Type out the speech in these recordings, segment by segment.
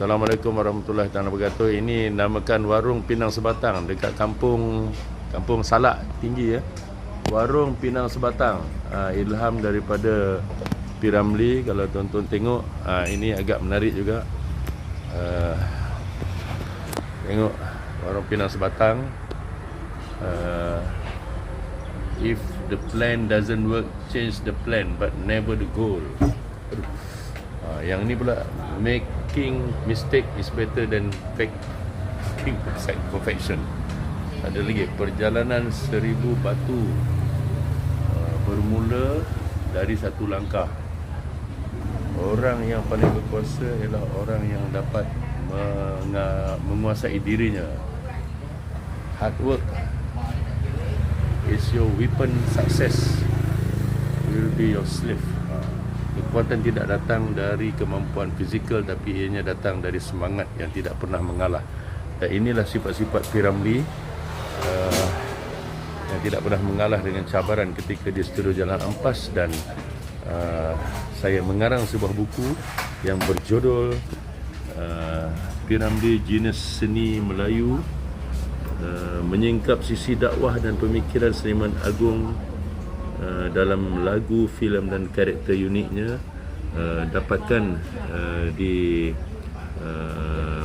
Assalamualaikum warahmatullahi wabarakatuh. Ini namakan Warung Pinang Sebatang dekat kampung Salak Tinggi ya. Warung Pinang Sebatang. Ilham daripada P.Ramlee. Kalau tuan-tuan tengok, ini agak menarik juga. Tengok Warung Pinang Sebatang. If the plan doesn't work, change the plan but never the goal. Yang ni pula, making mistake is better than faking perfection. Ada lagi, perjalanan 1000 batu bermula dari satu langkah. Orang yang paling berkuasa ialah orang yang dapat menguasai dirinya. Hard work is your weapon, success will be your slave. Kekuatan tidak datang dari kemampuan fizikal, tapi ianya datang dari semangat yang tidak pernah mengalah. Dan inilah sifat-sifat P.Ramlee yang tidak pernah mengalah dengan cabaran ketika dia seteru jalan ampas. Dan saya mengarang sebuah buku yang berjudul P.Ramlee Genius Seni Melayu, menyingkap sisi dakwah dan pemikiran seniman agung dalam lagu, filem dan karakter uniknya. Dapatkan di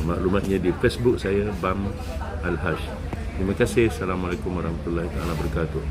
maklumatnya di Facebook saya, Bam Al-Haj. Terima kasih. Assalamualaikum warahmatullahi wabarakatuh.